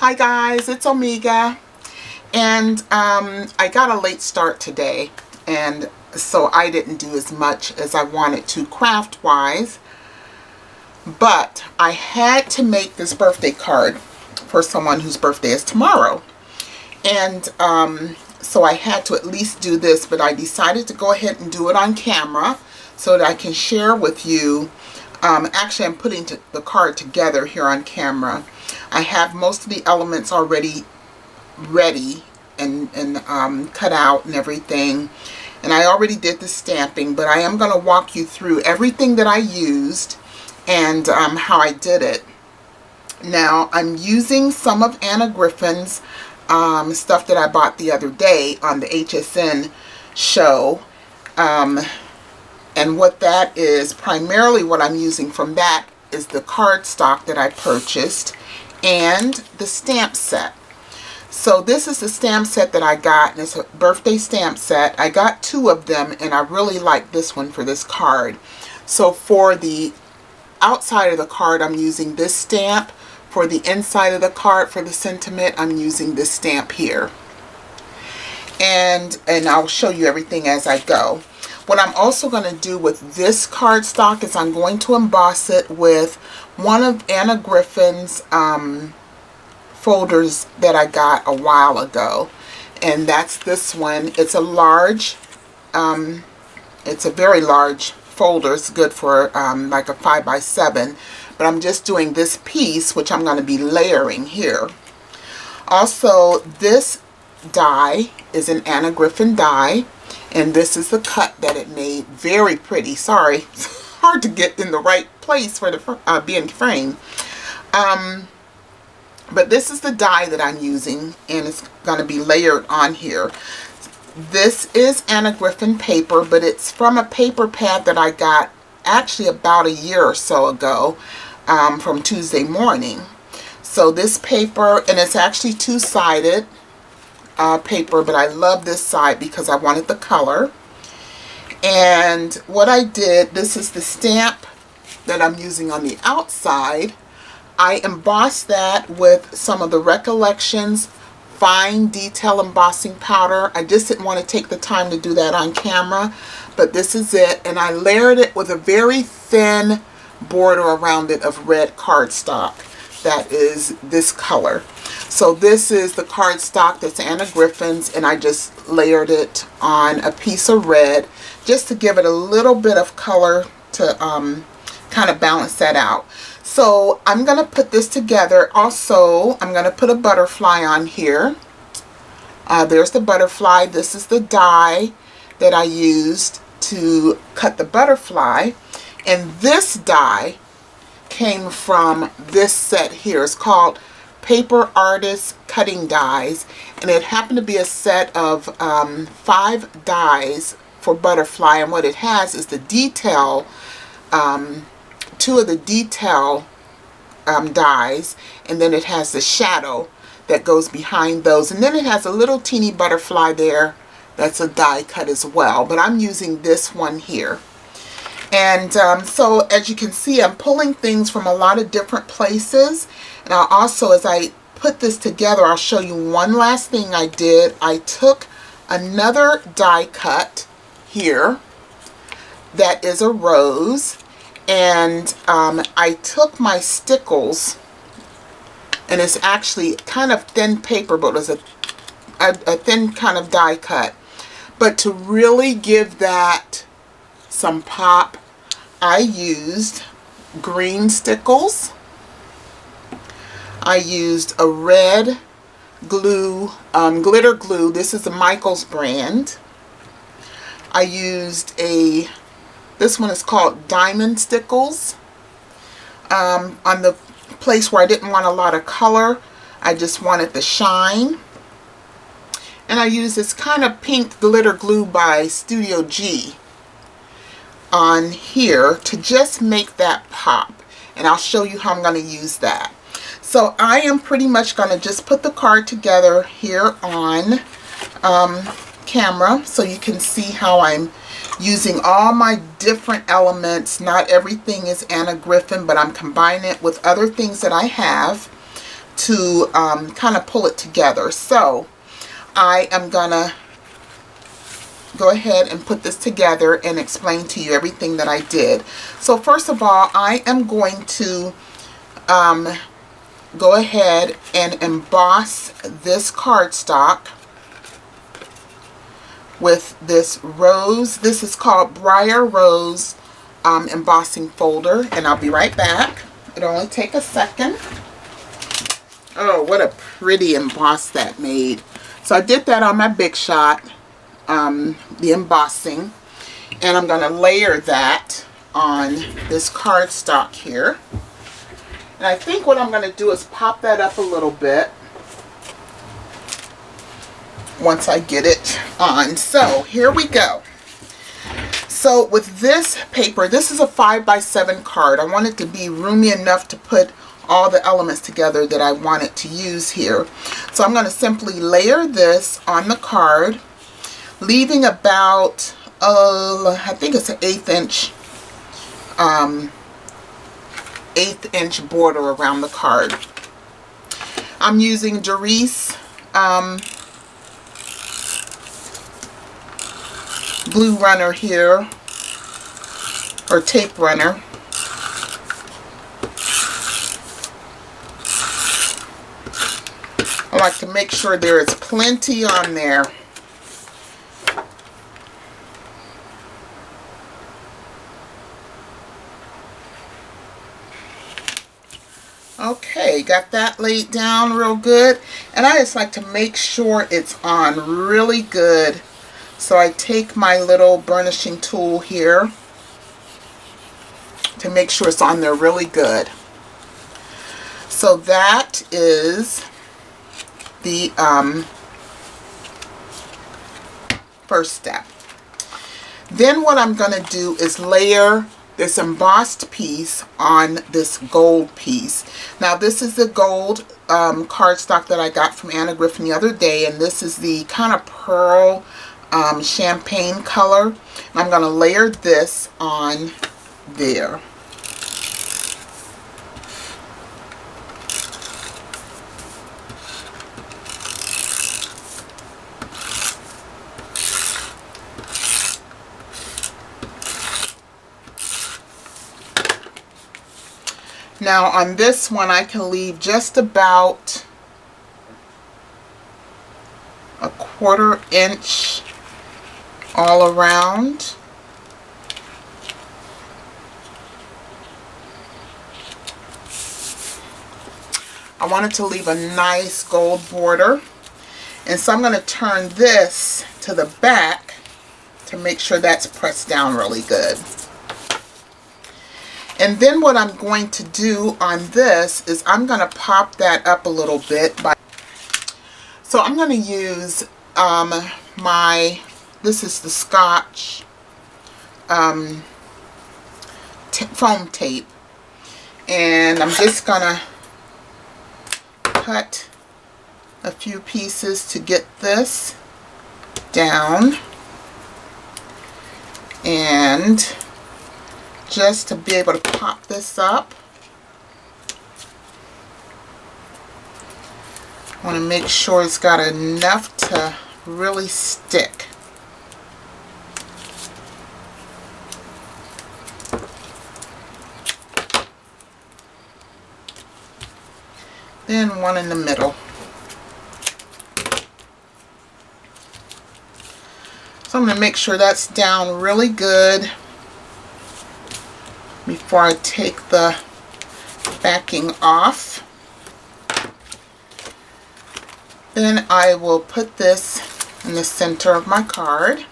Hi guys, it's Omega, and I got a late start today, and so I didn't do as much as I wanted to craft wise, but I had to make this birthday card for someone whose birthday is tomorrow, and so I had to at least do this, but I decided to go ahead and do it on camera so that I can share with you. Actually, I'm putting the card together here on camera. I have most of the elements already ready and cut out and everything. And I already did the stamping, but I am going to walk you through everything that I used and how I did it. Now, I'm using some of Anna Griffin's stuff that I bought the other day on the HSN show. And what that is, primarily what I'm using from that is the cardstock that I purchased and the stamp set. So this is the stamp set that I got, and it's a birthday stamp set. I got 2 of them, and I really like this one for this card. So for the outside of the card, I'm using this stamp. For the inside of the card, for the sentiment, I'm using this stamp here. And I'll show you everything as I go. What I'm also going to do with this cardstock is I'm going to emboss it with one of Anna Griffin's folders that I got a while ago. And that's this one. It's a large, it's a very large folder. It's good for like a 5x7. But I'm just doing this piece, which I'm going to be layering here. Also, this die is an Anna Griffin die. And this is the cut that it made. Very pretty. Sorry, it's hard to get in the right place for the being framed. But this is the die that I'm using, and it's going to be layered on here. This is Anna Griffin paper, but it's from a paper pad that I got actually about a year or so ago from Tuesday Morning. So this paper, and it's actually two-sided paper, but I love this side because I wanted the color. And what I did, this is the stamp that I'm using on the outside. I embossed that with some of the Recollections fine detail embossing powder. I just didn't want to take the time to do that on camera, but this is it. And I layered it with a very thin border around it of red cardstock that is this color. So this is the cardstock that's Anna Griffin's, and I just layered it on a piece of red just to give it a little bit of color to kind of balance that out. So I'm going to put this together. Also, I'm going to put a butterfly on here. There's the butterfly. This is the die that I used to cut the butterfly. And this die came from this set here. It's called Paper Artist Cutting Dies, and it happened to be a set of 5 dies for butterfly, and what it has is the detail, 2 of the detail dies, and then it has the shadow that goes behind those, and then it has a little teeny butterfly there that's a die cut as well, but I'm using this one here. And so as you can see, I'm pulling things from a lot of different places. And I'll also, as I put this together, I'll show you one last thing I did. I took another die cut here that is a rose. And I took my stickles, and it's actually kind of thin paper, but it was a thin kind of die cut. But to really give that some pop, I used green stickles. I used a red glue, glitter glue. This is the Michaels brand. I used this one is called Diamond Stickles. On the place where I didn't want a lot of color, I just wanted the shine. And I used this kind of pink glitter glue by Studio G on here to just make that pop. And I'll show you how I'm going to use that. So I am pretty much going to just put the card together here on camera so you can see how I'm using all my different elements. Not everything is Anna Griffin, but I'm combining it with other things that I have to kind of pull it together. So I am gonna go ahead and put this together and explain to you everything that I did. So first of all, I am going to go ahead and emboss this cardstock with this rose. This is called Briar Rose embossing folder, and I'll be right back. It'll only take a second. Oh, what a pretty emboss that made. So I did that on my Big Shot, the embossing, and I'm going to layer that on this cardstock here. And I think what I'm going to do is pop that up a little bit once I get it on. So here we go. So with this paper, this is a 5x7 card. I want it to be roomy enough to put all the elements together that I want it to use here. So I'm going to simply layer this on the card, leaving about, I think it's an 1/8 inch border around the card. I'm using Doris glue runner here, or tape runner. I like to make sure there is plenty on there. Okay, got that laid down real good, and I just like to make sure it's on really good. So I take my little burnishing tool here to make sure it's on there really good. So that is the first step. Then what I'm going to do is layer this embossed piece on this gold piece. Now this is the gold cardstock that I got from Anna Griffin the other day, and this is the kind of pearl champagne color. And I'm going to layer this on there. Now on this one I can leave just about a 1/4 inch all around. I wanted to leave a nice gold border, and so I'm going to turn this to the back to make sure that's pressed down really good. And then what I'm going to do on this is I'm going to pop that up a little bit. So I'm going to use this is the Scotch foam tape, and I'm just going to cut a few pieces to get this down, and just to be able to pop this up, I want to make sure it's got enough to really stick. Then one in the middle. So I'm going to make sure that's down really good before I take the backing off. Then I will put this in the center of my card.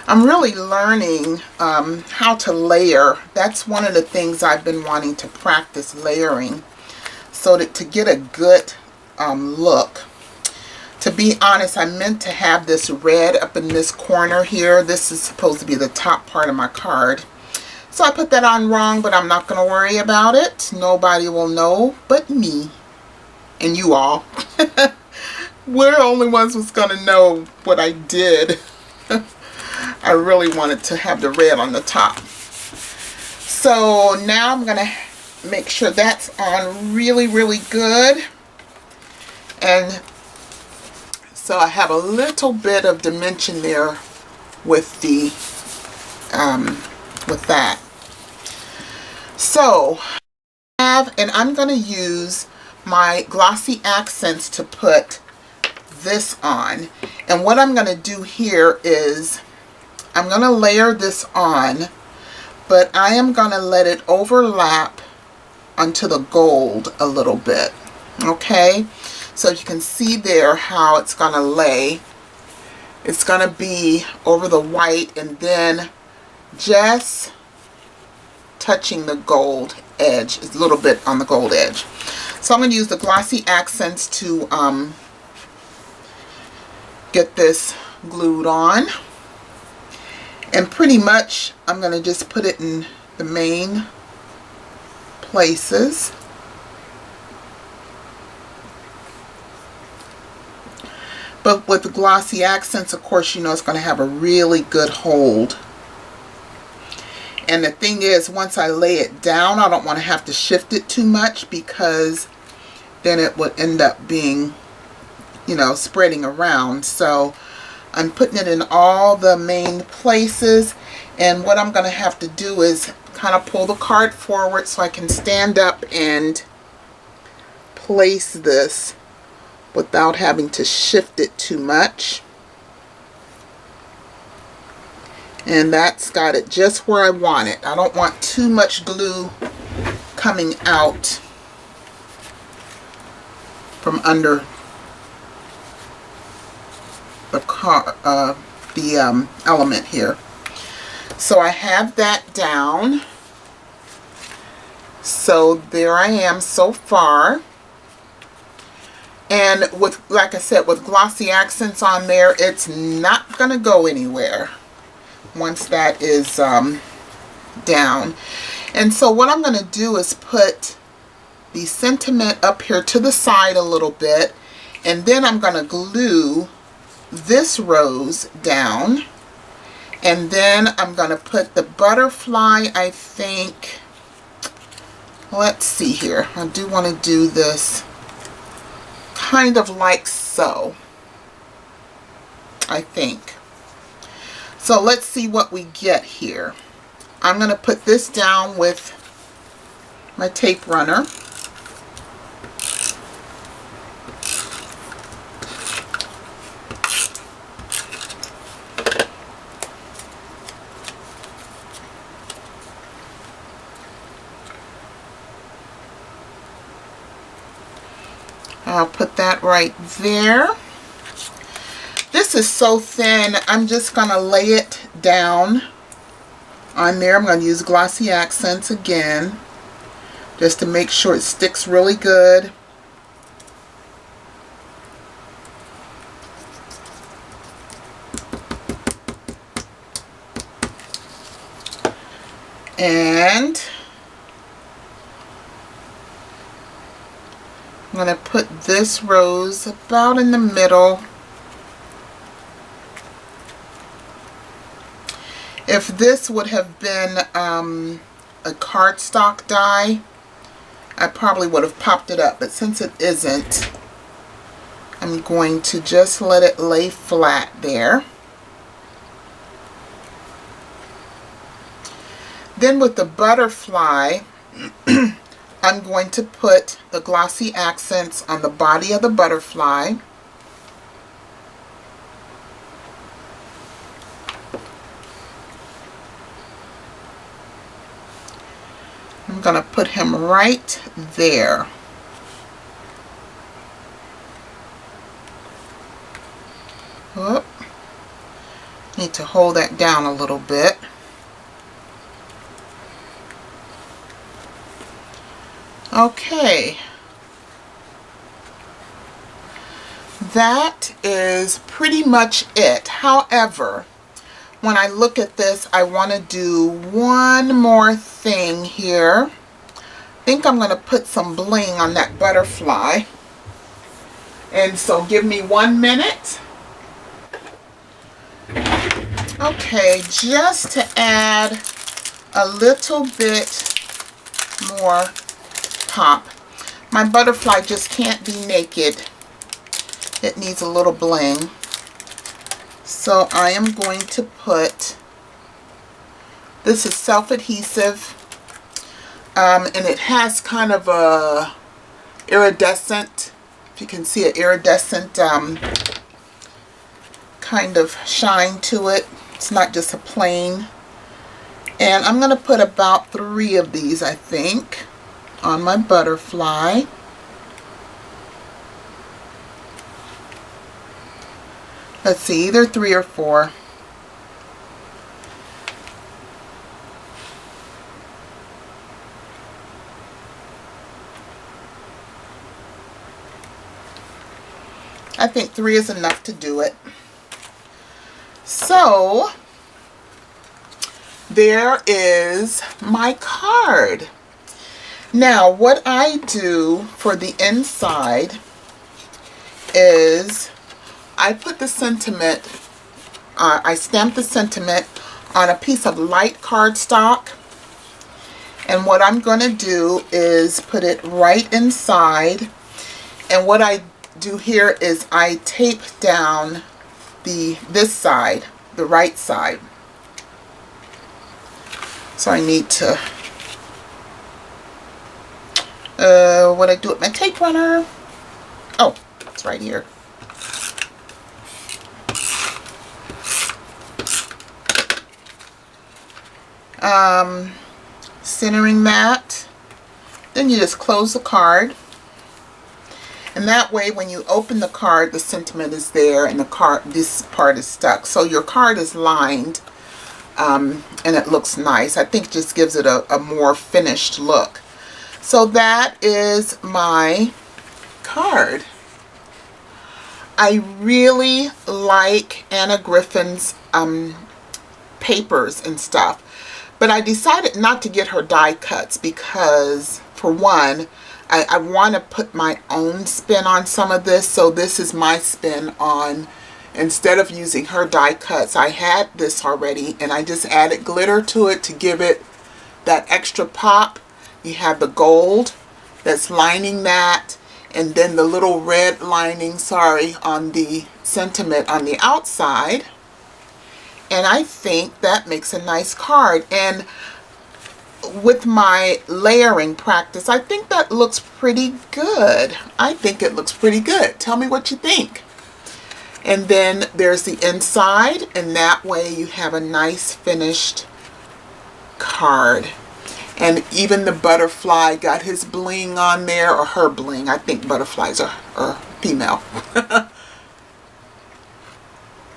I'm really learning how to layer. That's one of the things I've been wanting to practice, layering, so that to get a good look. To be honest, I meant to have this red up in this corner here. This is supposed to be the top part of my card. So I put that on wrong, but I'm not going to worry about it. Nobody will know but me and you all. We're the only ones who's going to know what I did. I really wanted to have the red on the top. So now I'm going to make sure that's on really, really good. And so I have a little bit of dimension there with the with that. So and I'm going to use my glossy accents to put this on. And what I'm going to do here is I'm going to layer this on, but I am going to let it overlap onto the gold a little bit. Okay, so you can see there how it's going to lay. It's going to be over the white and then just touching the gold edge, a little bit on the gold edge. So I'm going to use the glossy accents to get this glued on. And pretty much I'm going to just put it in the main places. But with the glossy accents, of course, you know it's going to have a really good hold. And the thing is, once I lay it down, I don't want to have to shift it too much, because then it would end up being, you know, spreading around. So I'm putting it in all the main places. And what I'm going to have to do is kind of pull the card forward so I can stand up and place this without having to shift it too much. And that's got it just where I want it. I don't want too much glue coming out from under the element here. So I have that down. So there I am so far. And with, like I said, with glossy accents on there, it's not going to go anywhere once that is down. And so what I'm going to do is put the sentiment up here to the side a little bit, and then I'm going to glue this rose down, and then I'm going to put the butterfly, I think, let's see here, I do want to do this kind of like so, I think. So let's see what we get here. I'm going to put this down with my tape runner. I'll put that right there. This is so thin, I'm just going to lay it down on there. I'm going to use glossy accents again, just to make sure it sticks really good. And I'm going to put this rose about in the middle. If this would have been a cardstock die, I probably would have popped it up. But since it isn't, I'm going to just let it lay flat there. Then with the butterfly, I'm going to put the glossy accents on the body of the butterfly. I'm going to put him right there. Oh, need to hold that down a little bit. Okay, that is pretty much it. However, when I look at this, I want to do one more thing here. I think I'm going to put some bling on that butterfly. And so give me 1 minute. Okay, just to add a little bit more pop. My butterfly just can't be naked. It needs a little bling. So I am going to put, this is self-adhesive, and it has kind of a iridescent, if you can see it, iridescent kind of shine to it. It's not just a plain. And I'm going to put about 3 of these, I think, on my butterfly. Let's see, either 3 or 4. I think 3 is enough to do it. So there is my card. Now what I do for the inside is I put the sentiment, I stamp the sentiment on a piece of light cardstock, and what I'm going to do is put it right inside, and what I do here is I tape down this side, the right side. So I need to, what I do with my tape runner? Oh, it's right here. Centering that. Then you just close the card. And that way when you open the card, the sentiment is there and the card, this part is stuck. So your card is lined, and it looks nice. I think it just gives it a more finished look. So that is my card. I really like Anna Griffin's papers and stuff. But I decided not to get her die cuts because, for one, I want to put my own spin on some of this. So this is my spin on, instead of using her die cuts, I had this already and I just added glitter to it to give it that extra pop. You have the gold that's lining that, and then the little red lining, on the sentiment on the outside. And I think that makes a nice card. And with my layering practice, I think that looks pretty good. I think it looks pretty good. Tell me what you think. And then there's the inside, and that way you have a nice finished card. And even the butterfly got his bling on there, or her bling. I think butterflies are female.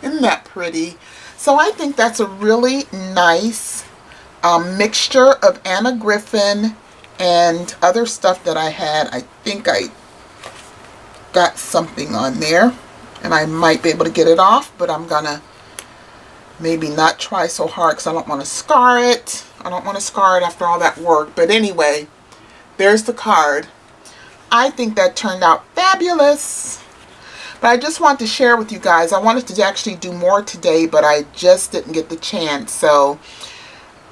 Isn't that pretty? So I think that's a really nice mixture of Anna Griffin and other stuff that I had. I think I got something on there, and I might be able to get it off, but I'm gonna maybe not try so hard because I don't want to scar it. I don't want to scar it after all that work. But anyway, there's the card. I think that turned out fabulous. But I just want to share with you guys. I wanted to actually do more today, but I just didn't get the chance. So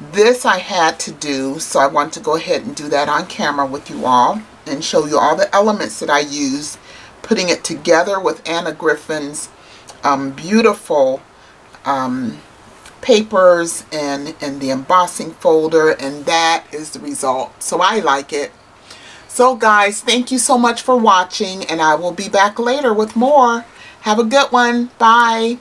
this I had to do. So I want to go ahead and do that on camera with you all and show you all the elements that I use, putting it together with Anna Griffin's beautiful papers and the embossing folder, and that is the result. So I like it. So guys, thank you so much for watching, and I will be back later with more. Have a good one. Bye.